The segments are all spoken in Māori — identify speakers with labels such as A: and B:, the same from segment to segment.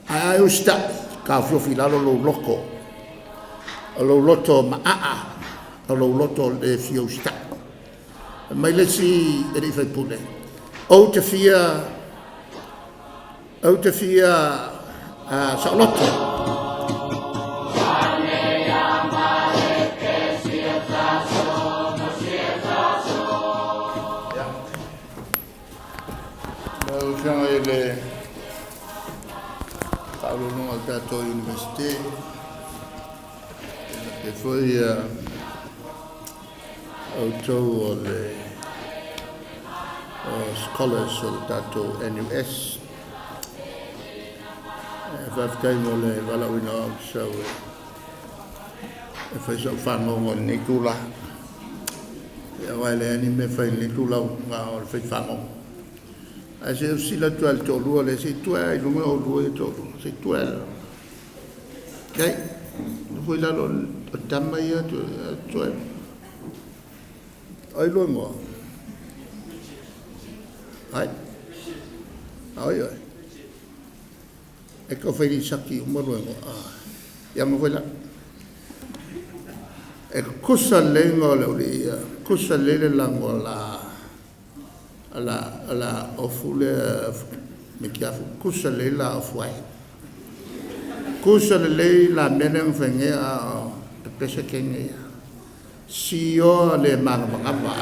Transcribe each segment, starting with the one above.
A: ai usta ka fiofi lalo lo loko lo loto maa lo loto le fio usta mai le si e fai pule o te fia sa loto Siamo le Paolo non ha dato Iunivesite e poi Aoao le scholars ha dato NUS e fatemo le valaoaoa so e fai so fanau nei tula e le anime fai nei tula ma fai fanau a se sila tu al tolu le se tu ai lu mo lu tolu se tu al dai foi la lo tamaya tu ai lu mo ai e ko fai saki mo lu mo ya mo foi la e cosa lengo le cosa le la mo la ofule me kiafu kusa le la ofwai kusa le la meneng fenge a pesa kenge sio le mangapa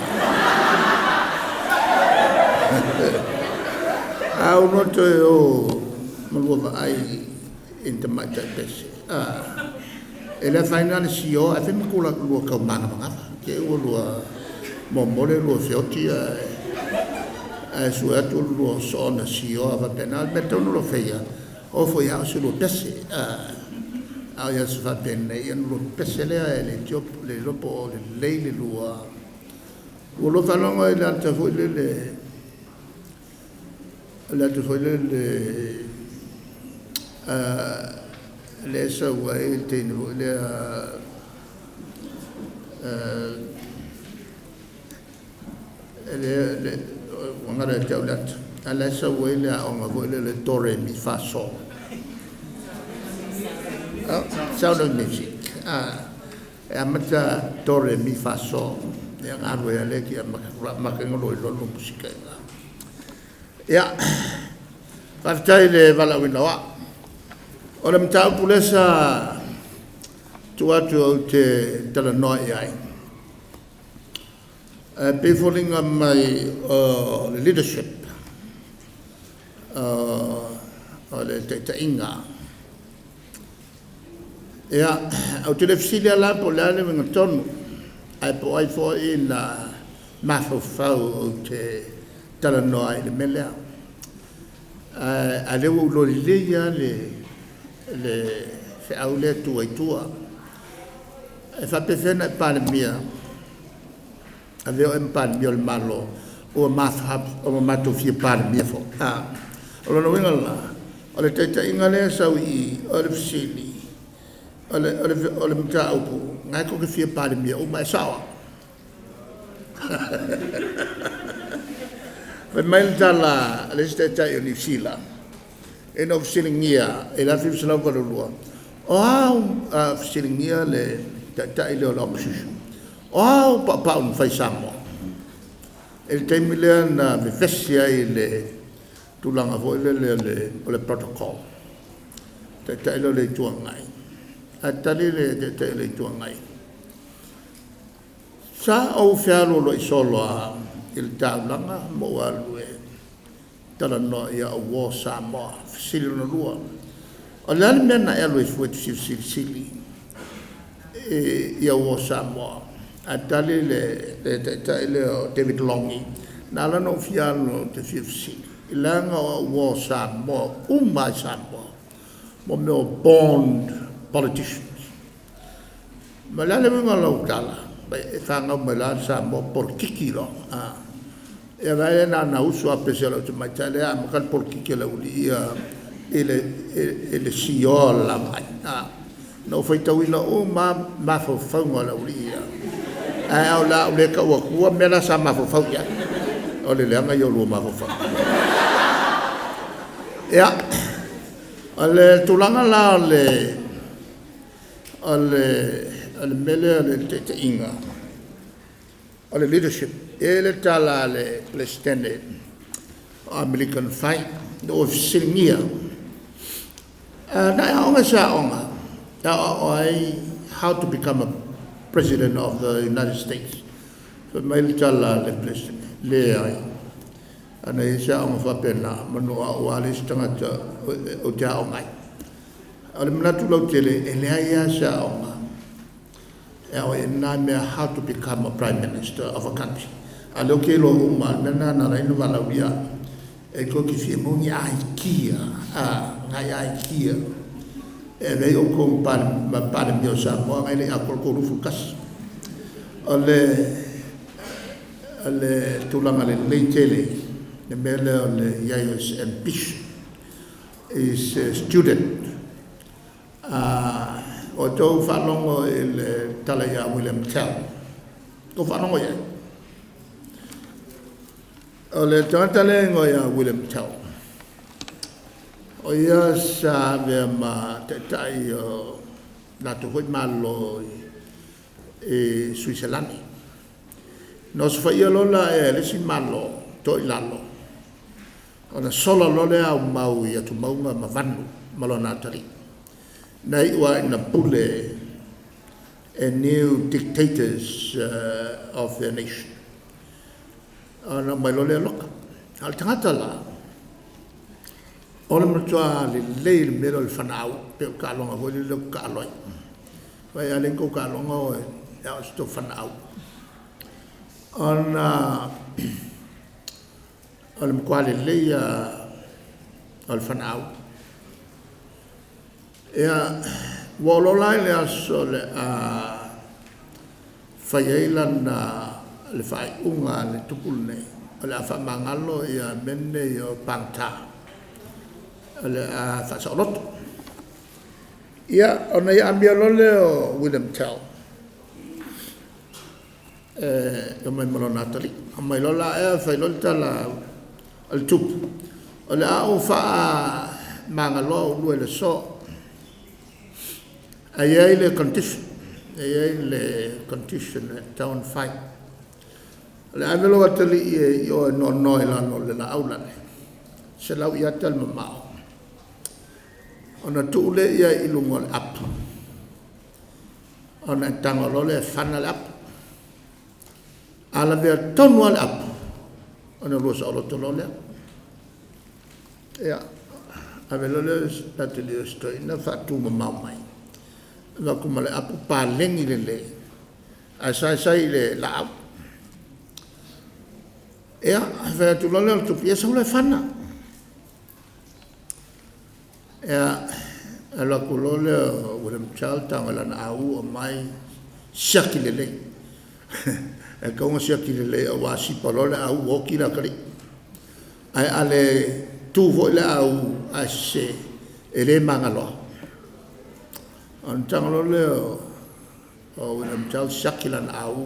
A: au no to o mo ai intimate pesa e la final sio a fe mo kula lu ka mangapa ke o lu mo mole lu fioti su atu lo sona sio va penal beto no lo feia o foi a su lo pesse a ya su va bene e no lo pesse le job le lopo le lua o lo falongo e la te foi le so vai te no le ngara taulat ala sa wela o ngavole le tore mi fa so sound of music amata tore mi fa so ya ngaro ya le ki makengolo lo musika ya partai le valaoaoa ora mtau pulesa tu te talanoi ai befoling on my leadership le tainga ya au te lefsilia la po la le ngatonu ai po ai fo in la mafofau o te talanoi le melea a le lo le ya le fe au le tua e fa pefena Palemia avea empan biol Malo o mathab o mato fi Palemia fo o lo winga la o le teta ingale sau I o le fsili o le mta upu ngai ko ke fi Palemia o mai sawa pe mai tala le teta I ni sila e no fsilingia e la fi sala ko lo o fsilingia le teta ile o lo papa un fai Samoa el temile na vefesia ile tulanga vo le protocol te le tuangai atali le te le tuangai sa o fialo lo isolo il taulanga mo alue tala no ya o Samoa sili no lua o la mena elo fuet sili ya o Samoa atali le David Longi nala no fialo te fifsi ilanga o Samoa Samoa mo me bond politicians malale me ngalo kala e fanga mala Samoa por kikilo e vai na uso a peselo te matale a makal por kikilo ulia ele sio la mai no foi tawila o ma fo fonga la ulia ai au la o le ka ua kua mela sa mafofau ia o le leanga i o lua mafofau ia o le tulanga la o le mele o le te inga o le leadership e le tala le presidente American fight o fisingia na aonga sa aonga how to become a president of the United States so mai le tala le president le ai ana isa aonga whapena manu a wale stangata o te aonga ale manatu lau tele e le ai sa aonga how to become a prime minister of a country alo ke lo uma na raino malawia e ko ki fi mo ni ai kia ngai ai kia e le o ko Palemia Samoa ngai le akol ko rufu kas ale tulanga le tele le mele le yayos and fish is a student o tau whanongo i le tala ia William Tell ko whanongo ia o le tangata ngo ia William Tell o ia sa vea ma te tai o nato hoi Malo e Switzerlandi no se whaia lola e lesi Malo to i lalo o na sola lole au mau i atu maunga ma vanu malo natari nei ua ina pule new dictators of their nation. Ana mai lole loka. Al tangata la. Ona matua le le mero le fanau pe ka longa ho le ka loi. Vai ale ko ka longa o ya sto fanau. Ona al mkwale le ya al fanau. Ya wolola le aso le failan le fai unga le tupulne le fa mangalo ya menne yo pangta le fa solot ya ona ya ambiolo le William Tell mai malo natali mai lola fa lolta la al tup le au fa mangalo lu le so ai le condition town fight le amelo atali yo no la no le la aula se la ia tal mamao ona tu le ia ilungol ap ona tangolo le fanal ap ala be tonwal ap ona lo sa lo tolole ya avelo le atali sto ina fatu mamao mai la kuma le apu palengi le sai le la e fa tu lo tu piesa le fanna e ala kulole William Tell tangala na au mai shakilele e ko shakilele o wasi palole au o kila kali ai ale tu vo le au ase ele mangalo Antang leo o William Tell shakilan au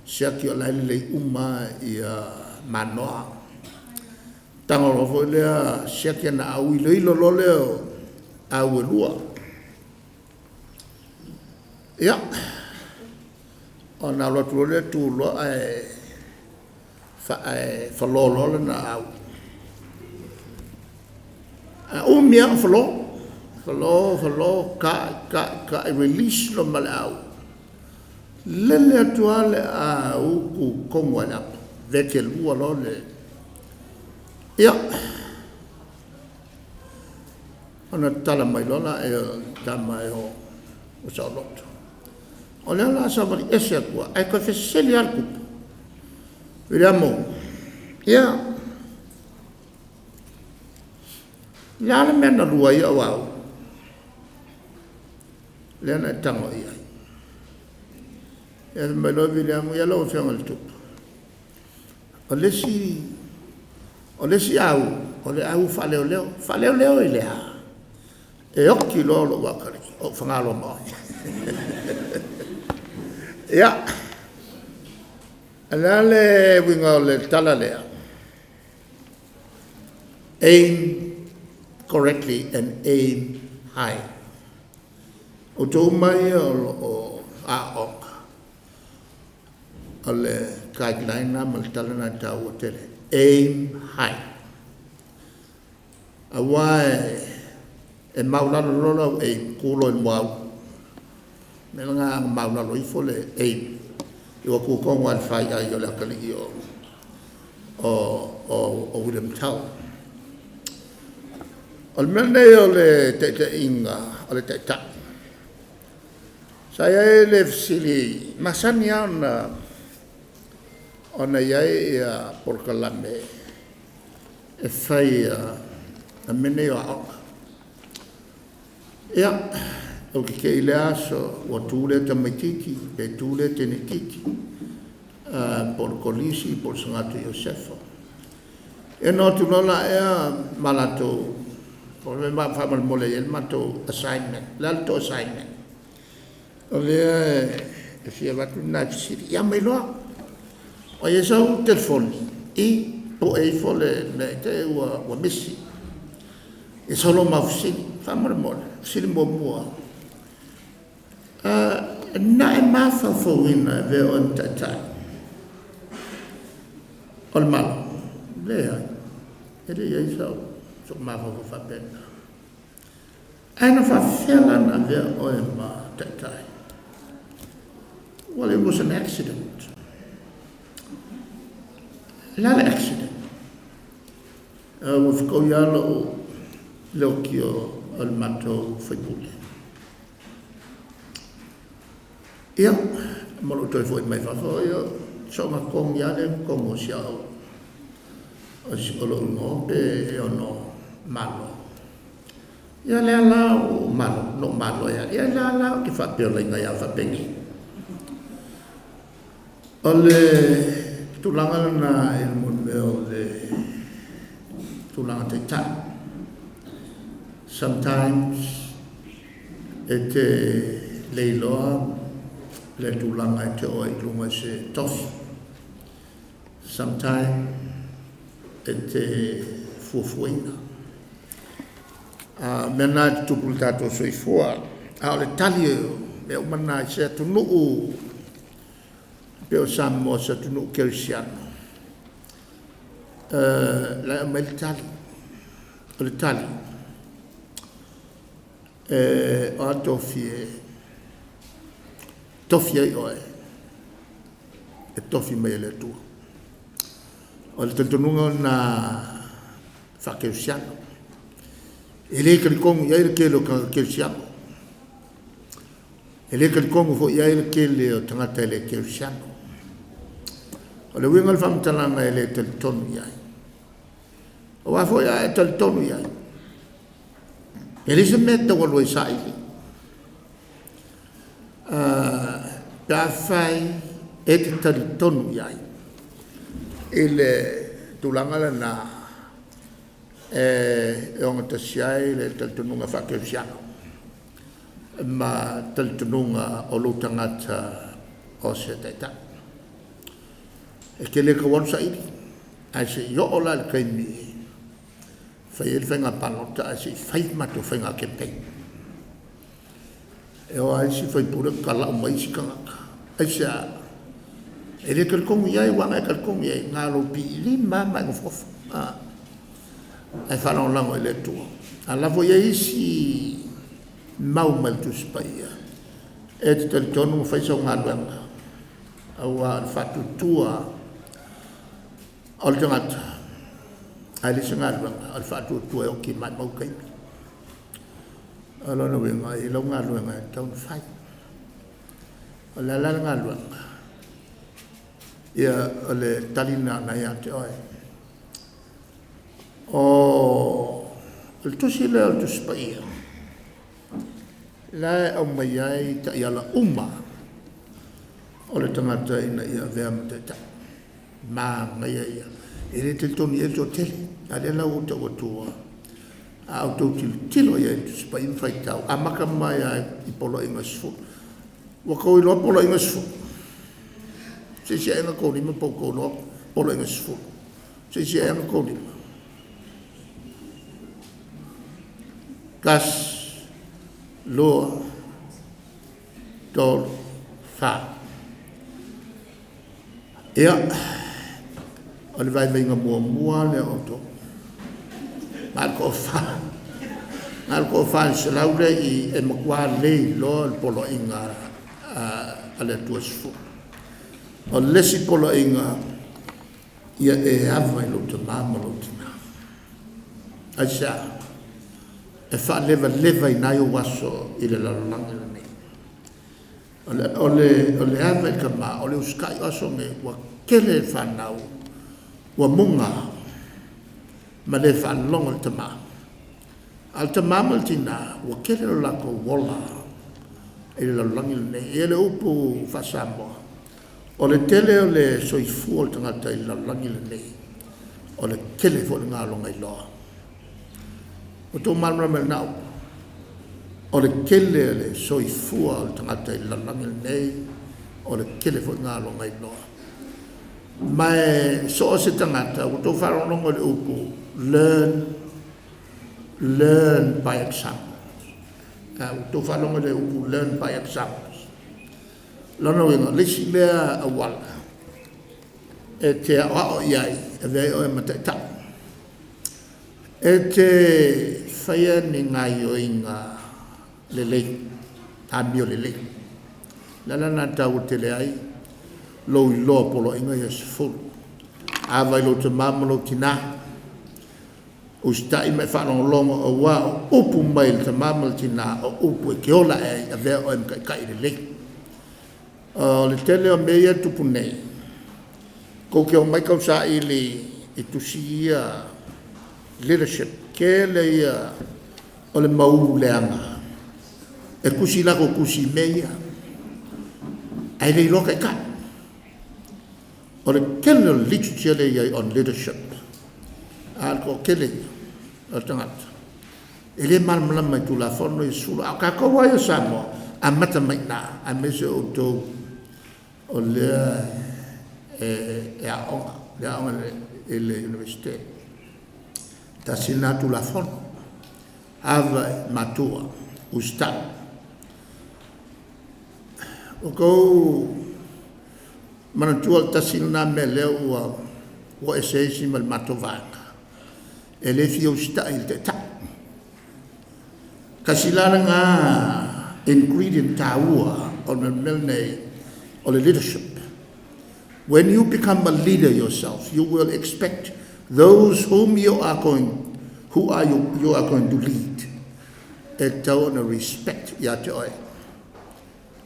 A: shaki o lai uma ia manoa tangolo fo lea shaki na au ilo leo au lua ya ona lo tu le tu lo fa lo na au mia Falo ka release lo malau lele atuale ku komwala veke lua lo le ya ona tala mai lola e tamai o salot ona la sabali ese kwa ai ko feseli alku vediamo ya la mena lua ya wow lena tango ia e me lo vediamo ia lo fiamo il tup olesi au fale leo ile e occhi lo wakari o fangalo mo ya Alale winga le talalea. Aim correctly and aim high. O tō mai o aok. O le guideline na mal talana tau o tele. Aim high. Awai e maulalo lola aim kulo e mau. Mela ngā maulalo ifo le aim. Iwa kukongo al feagai o le akali o William Tau. O le mele o le te inga, o le te ta. Saya e le fisili, masani ona iai porkalame e fai a mene o aonga. Ia, o ke ile aso o tūle tamaitiki, pe tūle tenetiki, por kolisi, por sangatu Iosefo. E no tunola ea malato, por me whamal mole e mato assignment, lalto assignment. O lea e fia watu nai fisiri, ia mai loa. O ia sau telefoni, I po e fole ne te ua misi. E solo mafusini, whamal mole, fisiri mua. Na e mawhawhawina e veo an tatai. O le Malo, lea, e re iei sau, so mawhawhawhapena. Aina whawhela na veo o e ma tatai. Well, it was an accident. Lala accident. Wafiko yalo leo ki o le mato whaipule. Ia, malo toi foi mai whawha, ia, so ngā kong iare, kong o siao. O si olo ungo, pe e ono Malo. Ia lea lao Malo, no Malo ia, ia lea lao ki whapeo inga ia whapengi. O le tulanga na ilmun o le tulanga te tai. Sometimes e te leiloa, le tulanga e te oa I lunga se tofi. Sometimes e te fuafuina. Mena te tupulu tātou soifua. A o le tali e o mana se atunuu. Pe o Samoa se atunuu kerisiano. La o mai le tali. O le tali. O a tofi ai oe. E tofi mai le tua. O le tantununga na whakeusiano. E le karikongu iai le kele o keusiano. E le karikongu fo iai le kele o tangata le keusiano. O le wingal whamtalanga e le talitonu iai. O wafo iai e talitonu iai. E le se meta walu e saili. Pea whai e te talitonu iai. E le tulanga na e onga tasiai le talitonunga whakeusiano. Ma talitonunga o lutangata o se teita. E ke le ka walu saili. Ai se yo ola le kaimi. Whai e le whainga panota ai se whai mato whainga kepei. E o ai si whai pura kala o mai si kangaka. Ai se a e le kalkongu iai wanga e kalkongu iai ngā lopi I lima mai ngofofu. Ai whanau lango I le tua. A lavo iai si mau mal tu spaia. E te talitonu whai sau ngā luenga. Au a whatu tua o le tangata. Ai le sa ngā luenga. O le whatu tua e o ki mai mau kaimi. Alona wenga I lau ngā luenga e taun whai. O le ala ngā luenga. Ia o le talina na ia te oe. O le tusi le o tusi pa ia. Lae au mai ai ta ia la uma. O le tangata ina ia avea mate ta. Maa ngai ia. E le te toni e to tele. A le lau ta watua. A au tau tilo ia e tusi pa ia whai tau. A maka mai ai I polo inga sifu. Wakau I loa polo inga sifu. Se se enga ko ni mo poko no polo enga sfu. Se se enga ko ni. Kas lo tol fa. Ia ole vai venga mua le auto. Mal ko fa se laure I e makwa le lo polo inga ale tua sfu. O lesi polo inga ia e ava I lo te mama lo tina. Aisa e fa leva I nai o waso I le lalolanga le nei. Ole ava I kama, ole uskai waso me wa kele fanau, wa munga, ma le whanonga le tama. Al tama mal tina, wa kele lo lako wola, e le lalolanga le nei, e le upu fa Samoa. O le tele o le soifua o tangata I lalolanga le nei, o le kele fo le ngā longa I loa. O tō malmra me nau, o le kele o le soifua o tangata I lalolanga le nei, o le kele fo le ngā longa I loa. Mai so se tangata, o tō wharononga le upu, learn by example. O tō wharononga le upu, learn by example. Lana winga, lisi lea a wala. E te aoao iai, e vei o e mataitau. E te whaia ni ngai o inga lelei, tamio lelei. Lala nā tau te leai, lo I loa polo inga ia se fulu. Awai lo te mamalo tina. Ustai me whanong longa o wao, upu mai le te mamalo tina, o upu e keola e, a vea o e mkai lelei. Le tele o mea tupu nei. Ko ke o mai kau sa ili I tusi ia leadership. Ke le ia o le mauru leanga. E kusi lako kusi mea. Ai le iloka I kai. O le kele o literature le ia on leadership. Al ko kele o tangata. E le malmalama I tu la fono I sula. A ka kaua ia Samoa. A mata mai na. A mese o tō o lea e aonga. Le aonga e le Iunivesite. Ta sina tu la fono. Ava matua. Usta. O kou manatua ta sina me leo o e seisi mal matovanga. E le fio usta il te ta. Kasilana nga ingredient Atua o me melnei or the leadership. When you become a leader yourself, you will expect those whom you are going to lead. E tau na respect ya te oe.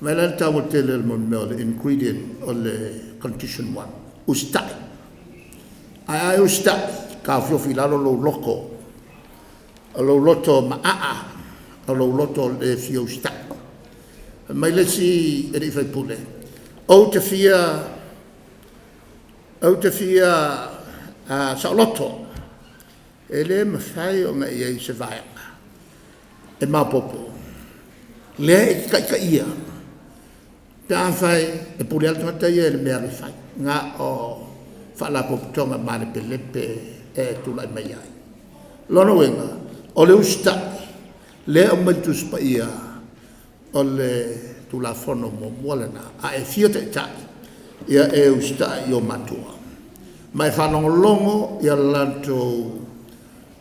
A: Mela tau te le mon mel ingredient o le condition 1. Ustai. Ai ustai ka fiofi lalo lo loko. Lo loto maa. Lo loto le fio ustai. Mai le si e fai pule. O te fia sa loto e le mawhai o ngai ei se vaianga e mapopo le e ka ia te awhai e puri alto ngata ia e le mea le whai ngā o whalapopo tonga mare pelepe e Tuilaepa mai ai lono wenga o le ustai le o maitus pa ia o le tu la fono mo molena a e fio te tai ia e usta io matua mai fanong longo ia lanto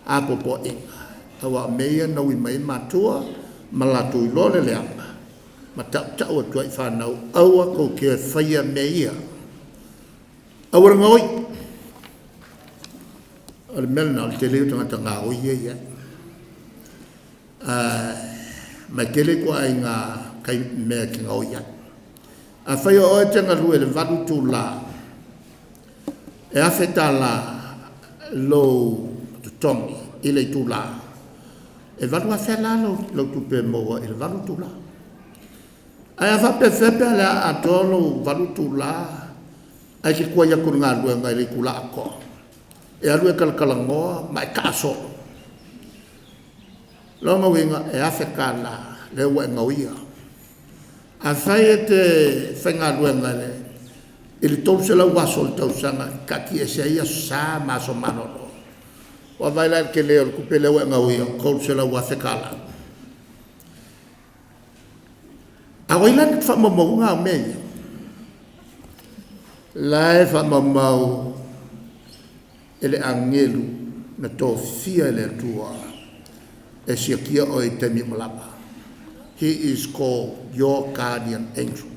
A: apopo inga awa meia no I mai matua malatu I lole leanga ma tau tu ai fanau awa ko ke faia meia awar ngoi al melna al tele tanga tanga o ia ma tele ko ai nga kai mea ki ngau ia. A whai o tanga rue le varu tū la. E awheta la lo tutongi I le tū la. E varu a whai la lo tupe moa I le varu tū la. Ai a whape whepe le a tolo varu tū la. Ai ki kua yakuru ngā rue ngai le kula ako. E a rue kalakalangoa mai kaso. Longa winga e awheka la le ua ngau ia. A whai e te whainga ruenga le, Ele tolu se lau waso le tausanga ka ki e se ia sa maso manolo. Wa vai la ke leo ku pele wa ngau ia ko se lau wa fekala. A wai la fa mo nga me. La fa mo ele angelu na to fia le tua e sia kia o e temi malapa. He is called your guardian angel.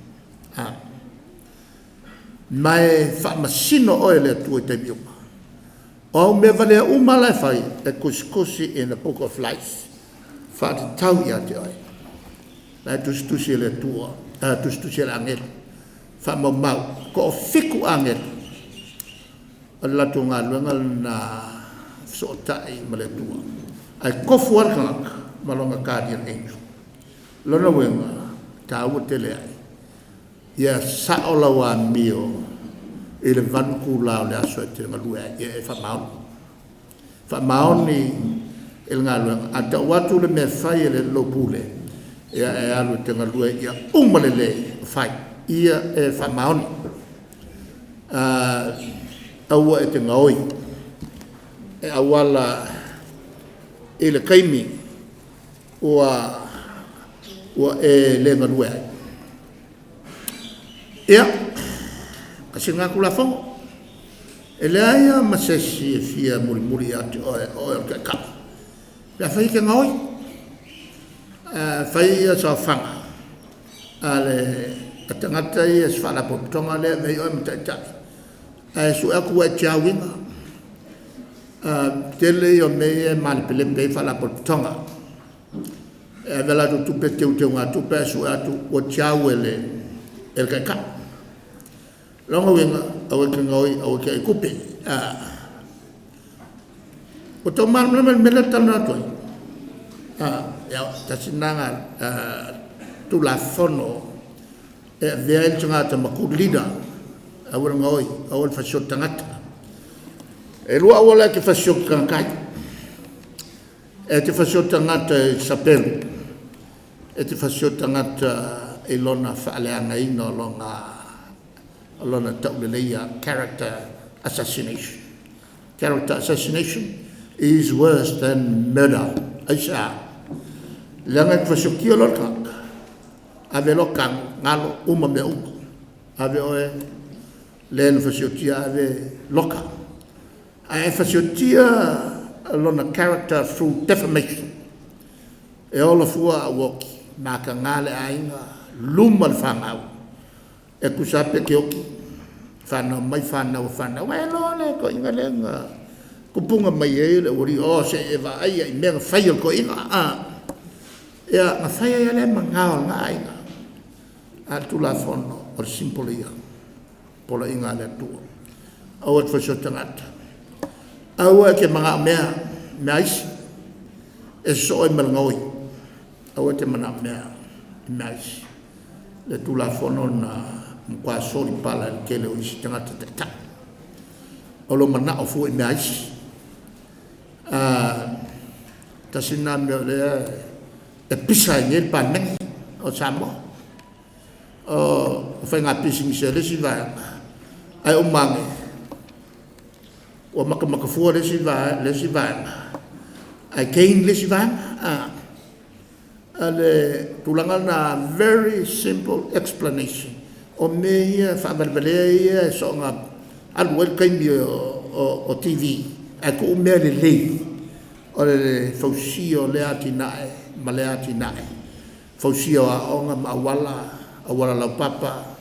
A: Mai fa masino o le tua te bioma. O me vale uma lai fai e kusikusi in the book of life. Fa te tau ia te oi. Lai tustusi le tua, tustusi le angelo. Fa mau ko fiku angelo. Ala tu ngā luenga na so tai ma le tua. Ai kofu arkanga malonga guardian angel. Lona wenga tau te le ai. Ia saolawa mio i le vanku lao le aso e te ngalua e whamao ni il ngā luenga a ta watu le mea whai le lopule ia e alu te ngalua ia umale le whai ia e whamao ni aua e te ngaoi e awala i le kaimi ua e le ngalua ai ia, kasi ngā kula whango. E le aia masesi e fia muri ati oe ke kapa. Pea whai ke ngoi. Whai ia sa whanga. A tangata ia sa whala potonga le vei oe mtaitai. E su aku e tia winga. Tele o me e mani pele mei whala potonga. E vela tu tupe teu ngā tupe su atu o tia wele el kai ka longa wenga awe ke ngoi awe ke kupe o to mar mele tana to ya tasinanga tu la fono e avea il tangata maku lida awe ngoi awe fasio tangata e lua wala ke fasio kankai e te fasio tangata sapelu e te fasio tangata e lona whaaleanga ina lona tauleleia character assassination. Character assassination is worse than murder. Aisa. Langa kwasukia loka. Ave loka ngalo uma me uma. Ave oe len fasiotia ave loka. Ai fasiotia lona character through defamation. E ola fua woki. Naka ngale ainga. Luma le fanau e kusape ke oki fanau mai fanau e lole ko inga lenga kupunga mai e le ori o se e va ai ai mega fail ko inga ia nga fai ia le mangao nga inga a tu la fono o simple ia pola inga le tu au e fasio tangata au e ke manga mea mais e so e malngoi au e te mana mea mais le tu la fono na mkwa sori pala kele o isi tangata tata o lo mana o fu i mais tasina me le e pisa i ngel Palemia o Samoa o fai ngā pisi ngise le si vai ai o mange o maka fua le si vai ai kein le si vai ale tulanga na very simple explanation o me ia whabalbalea ia so ngā aluel kaimi o TV ai ko mea le lei o le fausio le ati nae ma le ati nae fausio a onga ma awala lau papa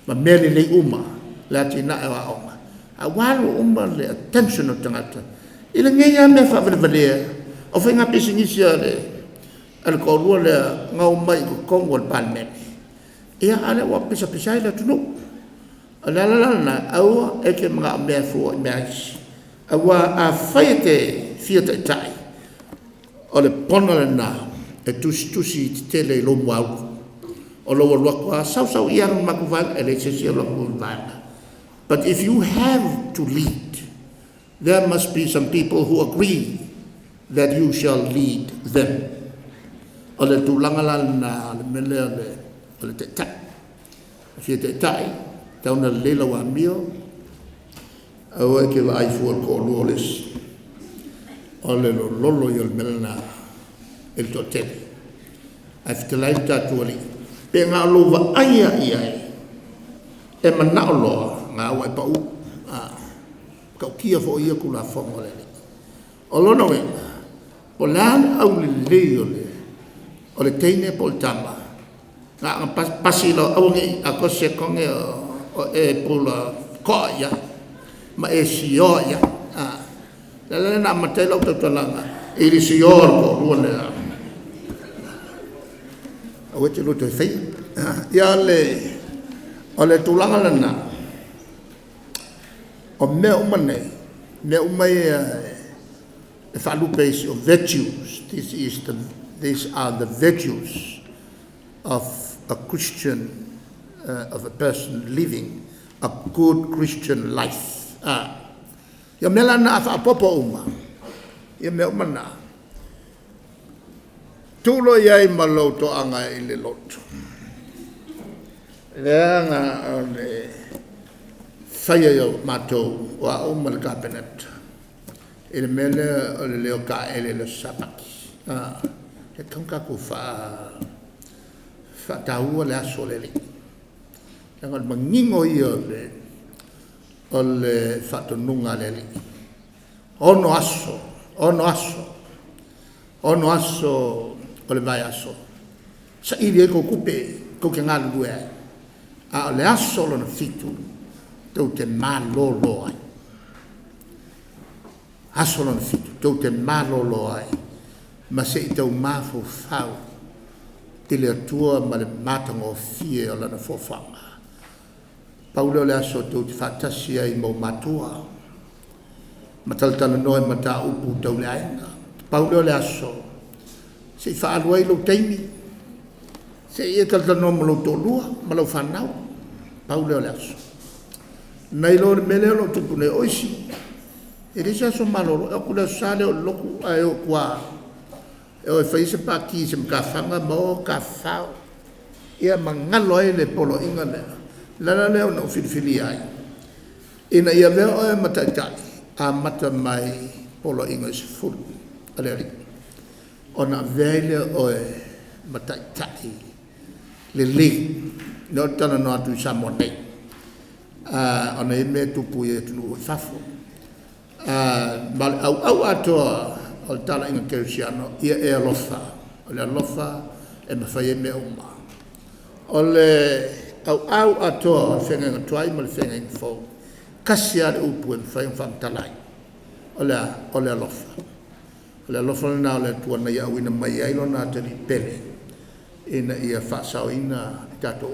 A: ma mea le lei uma le ati nae a onga a walu uma le attention o tangata ila ngeia mea whabalbalea o whainga pisingisia le al ko rua le ngau mai ko kongo le Palemia ia ale wa pisa le atunuu ala au e ke mga mea fu mais awa a faite fiata tai o le pona le na e tusi te le lo mau o lo kwa sau ia ma ku va ele se lo ku va but if you have to lead there must be some people who agree that you shall lead them o le tūlanga na le mele o le te tai. Fia te tai, tauna lela wa mio au ke va ai fu ko loles ole lo lolo yo melna el totel after life tatuali pe nga lo va ai e mana lo nga wa pa u ka kia fo ia kula fongo le o lo no o lan au le o le teine pol tama nga pasilo au ngi a ko se konge o e pula ko ya ma e sio ya la na matelo to langa e li sio ko lo le o te lo to fei ya le o le tulanga na o me umane me umai falupe of virtues. These are the virtues of a Christian, of a person living a good Christian life. Ya mela na fa popo uma. Ya me umana. Tulo yai malo to anga ile lot. Leanga le faya yo mato wa umal cabinet. Il mele le leo ka ele le sapaki e kanka ku fa tau le asoleli ngal mangingo io le fatto nunga le ono asso o le vai asso sa ili ko kupe ko ke ngal due le asso lo fitu to te malo lo asolon fitu tau te malolo ai ma se i tau mafo fau te le atua ma le matango fie o lana fofanga paulo le aso tau te fatasi ai mo matua ma taltana noe ma ta upu tau le ainga paulo le aso se i faaluai lo teimi se i taltana noe ma lo tolua ma lo fanau paulo le aso nei lo mele lo tupu ne oisi e risa so malo e kula sale o loku ai o kwa e o faise pa ki se ka fanga mo ka fa e mangalo e le polo inga la no fili ai ina ia ve o matata a mata mai polo inga se ful ale ona vele o matata le no tana no atu Samoa nei ona e me tupu e tunu fafu au Atua o tala inga kersiano ia e alofa o le alofa e mawhai me uma o le au Atua whenga inga tuai ma le whenga inga fau kasi ale upu e mawhai inga talai o le alofa na o le tua na ia wina mai ailo na te li pele ina ia whasau ina tato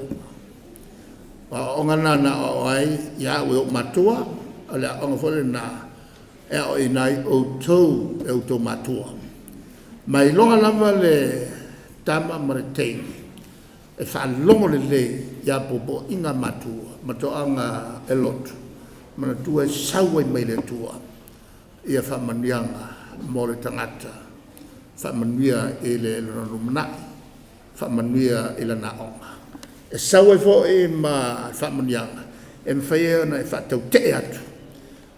A: uma o ngana na o ai ia ue o matua o le onga fole na e o inai o tau matua. Mai longa lava le tama maritei e whaalongo le ia popo inga matua, matoanga e lotu, mana tua e saua i mai le tua, ia whamanianga mo le tangata, whamanuia e le lumanai, whamanuia e le naonga. E saua i fo e ma whamanianga, e mwhaia na e whatau te atu,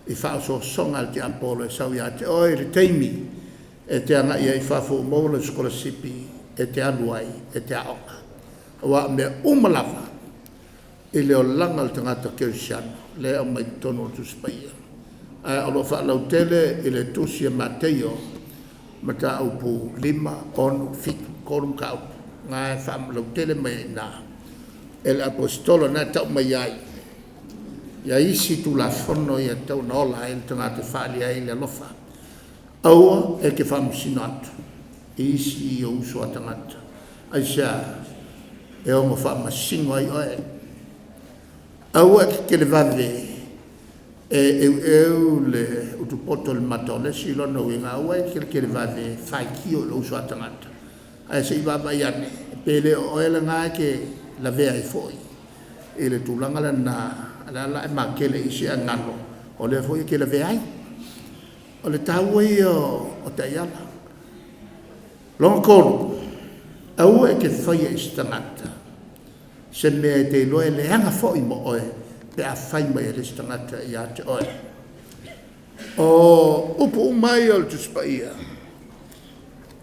A: i whaaso songa al te apolo e sau ia te oi re teimi e te anga ia i whafo mola skola sipi e te anuai e te aonga. Wa me umalawa i leo langa al tangata kersiano le au mai tono tu spaia. Alo whaalau tele i le tusia Mateo mata upu 5 on fitu korum ka upu. Ngai whaalau tele mai na el apostolo na tau mai ai. Ia isi tu la fono ia tau na ola e tangata whaalia e le lofa. Aua e ke whamusino atu. Isi i o uso a tangata. Aisa e o mo whamasingo ai oe. Aua e ke le vave e le utupoto le matole si lona winga. Aua e ke le vave whai kio le uso a tangata. Aisa i vava iane. Pele o ele ngā ke la vea i foi. E le tūlanga le na ala e makele isi a ngalo o le foi ke le veai o le tau i o taiala longa kolu au e ke whaia i stangata se mea te loe le anga foi mo oe pe a fai mai le stangata ia te oe. O upu umai o le tuspaia.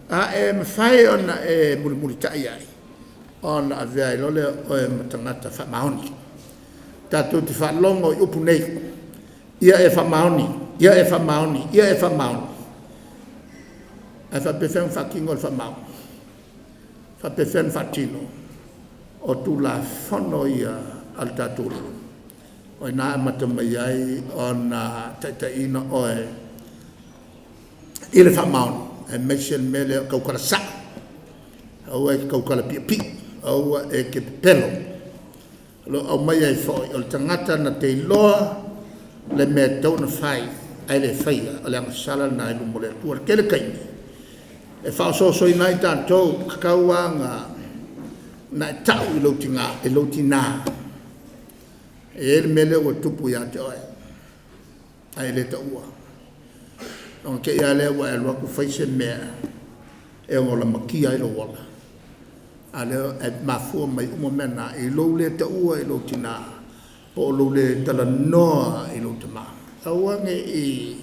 A: A e mawhai ona e muri tai ai. Ona avea I lole o e matangata whamaoni. Tātou te whalongo I upu nei. Ia e whamaoni, ia e whamaoni, ia e whamaoni. Ai whapewhen whakingo le whamaoni. Whapewhen whatino. O tūla whono ia al tātou. O I nā matamai ai o nā taitaina oe. I le whamaoni. E meisen mele o kaukara sa. Aua e kaukara pi. Aua e ke pelo. Lo au mai ai foi. O le tangata na te loa le mea tau na whai. Ai le whaia. O le angasala na ilu mo le tua. Kele kaini. E whaososo I nai tātou kakauanga na e tau I louti ngā. E louti nā. E ele mele o tupu ia te oe. Ai le ta ua. Nō ke ia lea wa e lua ku whaise mea e ngola makia I lo wala. A leo e mafua mai umo mena I lou le ta ua I lo tina po lou le tala noa I lo te maa. Awange I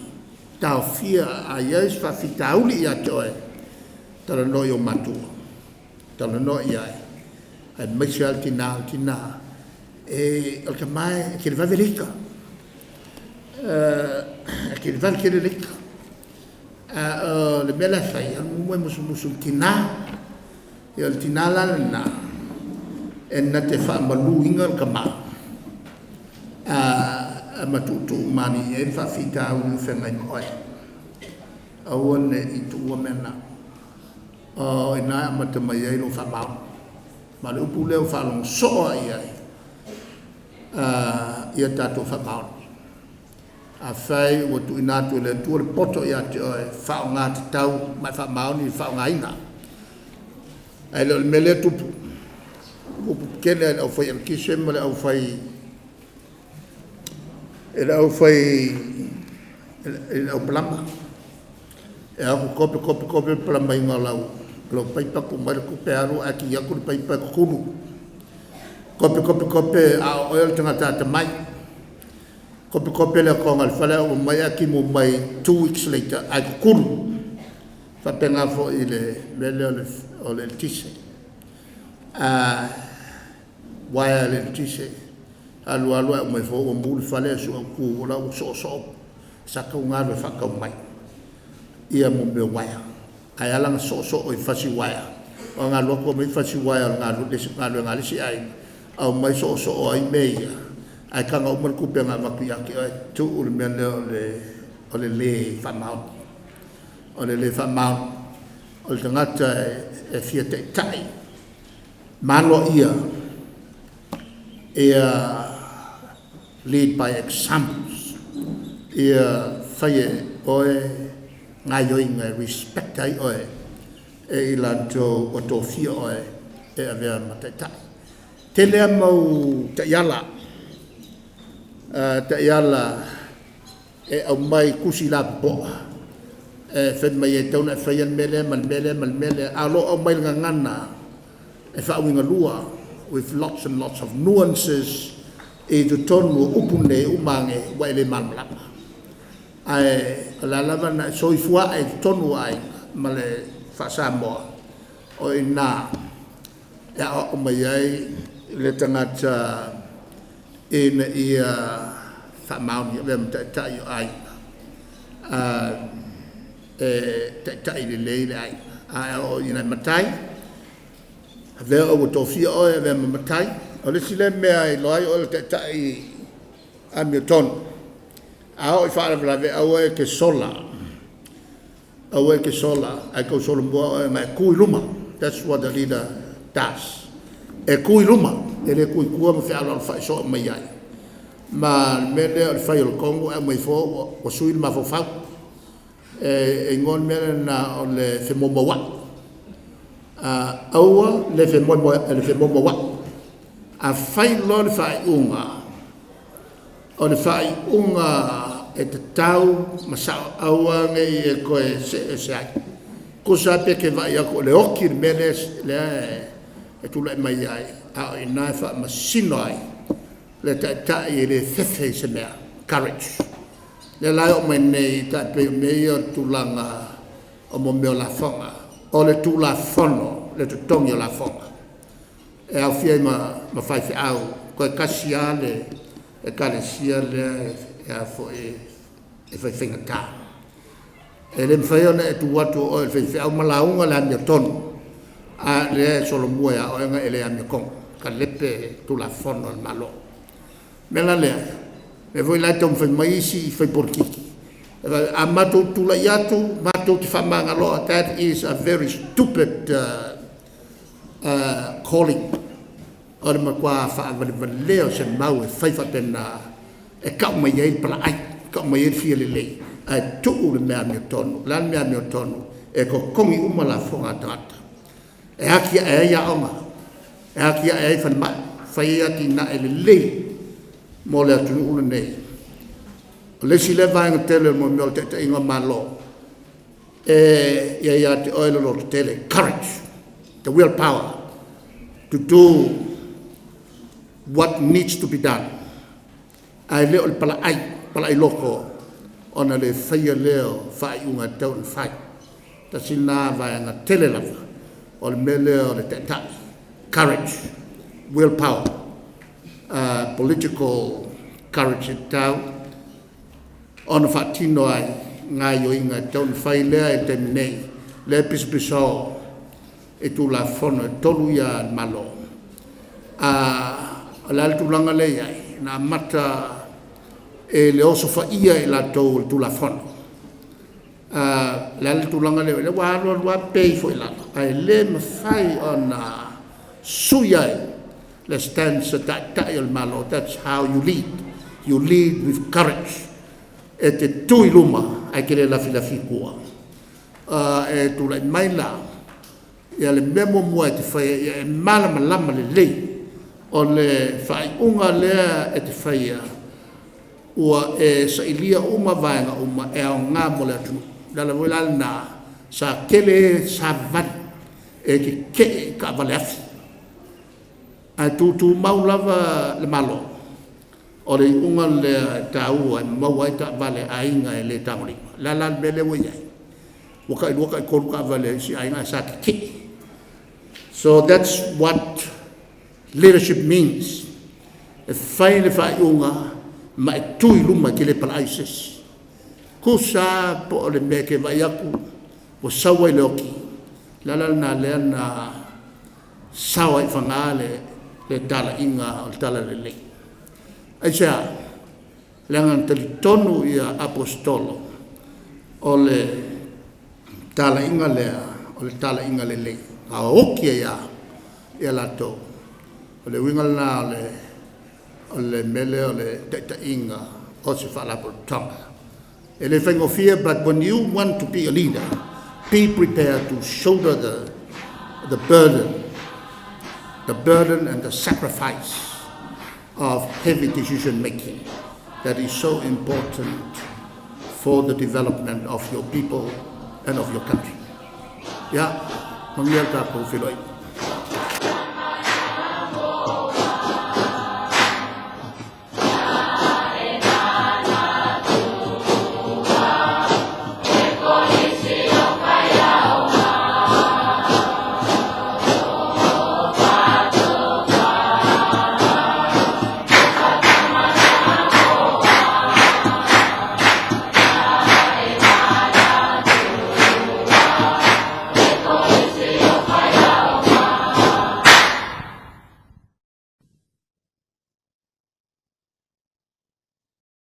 A: tau fia a iais whawhita uli ia te oe tala noa I o matua. Tala noa I ai. Ai maisi al tina. E alka mai e kere vavelika. E kere vavelika. Le mela fai mo musu tina e al tina la na e na te fa malu inga kama matutu mani e fa fita u fenga moi awone I tu mena o ina mata mai e no fa ma le upu le fa long so ai ia tato fa ma a fai o tu inatu le tu le poto ia te oe whao ngā te tau mai wha maoni whao ngā ina ai le mele tupu upu kene au fai al kise ma le au fai e au palama e au kope palama inga lau lo paipa ku mai kupe aru aki yaku le paipa kukulu kope a oel tangata te mai Kope le konga le whale o mai aki mo mai 2 weeks later ai kukuru. Whapenga fo I le mele o le tise. Waia le tise. Alu e mai fo o mbuli whale su au ku ola o so. Saka unga le whakau mai. Ia mo me waia. Ai alanga so o I whasi waia. O ngā loko mai whasi waia ngā lesi ai. Au mai so o ai meia. Ai kanga umar kupe ngā maku yaki ai tu ule mele o le whamau. O le whamau. O le tangata e fia te tai. Malo ia. Ia lead by examples. Ia whaie oe ngā yoinga respect ai oe. E ilanto o tō fia oe e avea matai tai. Te lea mau te yala. Ta iala e au mai kusi la po e fen mai e tauna e whaian mele alo au mai ngana e whaawinga lua with lots and lots of nuances e tu tonu upune umange waile malmalama ai la lava na soifua e tonu ai male fa Samoa o ina e au mai ai le tangata ina ia whamauni vem tai ai tai le leile ai o ina matai avea o tofia o avea matai o le sile mea I loai o le tai a miotonu a o I whaara vlave au e ke sola ai kau sola mua o mai kui luma that's what the leader does e kui luma e le kui kua ma whea lor whai so mai ai. Ma mele o le whai o le Kongo e mai fo o sui le mawhawhau. E ngon mele na o le whemomawa. Aua le whemomawa. A whai lo le whai unga. O le whai unga e te tau masao aua ngai e koe se ai. Ko sa pe ke vai ako le oki mele le e tula mai ai. A ina fa masino ai le le tai le fefe se mea, courage. Le lai o mai nei ta pe mea tulanga o mo meo la fonga, o le tu la fono, le tutongi o la fonga. E au fia ma fai fi au, koe kasia le, e kare sia le, e a fo e fai whenga tā. E le mwhaiona e tu watu o e whai au malaunga le amia tonu, a le solo mua a oenga e le amia kong, ka lepe tu la fono al malo. Mela lea, me voi lai tau mwhai maisi i whai porkiki. A matou tula iatu, matou te whamanga loa, that is a very stupid calling. Ora ma kwa whaavale leo se mau e whaiwhatena e kau mai ei pala ai, kau mai ei fia lelei. Ai tuu le mea mea tonu, lan mea mea tonu, e ko kongi uma la whonga tata. E haki a e ia onga, e haki a e whanmai, whai ati na e lelei, mo le atunuu ule nei. O lesi le vaenga tele mo mea te inga malo, e ia te oilo lo te tele, courage, the willpower, to do what needs to be done. Ai leo le pala ai loko, ona le whaia leo whai unga tau na whai. Ta sina vaenga tele lava, o le me leo le tetai, courage, willpower, political courage e tau, ona whaatino ai, ngai o inga tau na whai lea e te minei, le piso e tu la fono e tolu ia malo. La le tulanga le ai, na mata e le oso whaia e la tau tu la fono. La le tulanga le wa pei fo i lalo. Ai le mawhai o na suia le stand sa tai al malo. That's how you lead. You lead with courage. E te tui luma, ai kere la filafi kua. E tu la mai la, ia le memo mua e te whaia, e malama lama le lei. O le whai unga lea e te whaia, ua e sa ilia uma vaenga uma e au ngā mole atu. Dala wila na sa kele sa van e ke ka vale afi. Ai tu mau lava le malo. O le unga le taua e maua e ta vale a inga e le taurima. Lala mele waiai. Waka i koru ka vale si a inga sa ke. So that's what leadership means. E whai le whai unga ma e tui luma ki le palaises. Ko sa po o le mea ke vai aku, o sawa i leoki. Lala na lea na sawa i whangale le tala inga o le tala le lei. Ai sea, leangan tali tonu ia apostolo o le tala inga lea, o le tala inga le lei. A okia ia lato. O le winga na o le mele o le teta inga o se whalapo tonga. E le whengofia, but when you want to be a leader, be prepared to shoulder the burden and the sacrifice of heavy decision making that is so important for the development of your people and of your country. Yeah, mangial tapo filoi.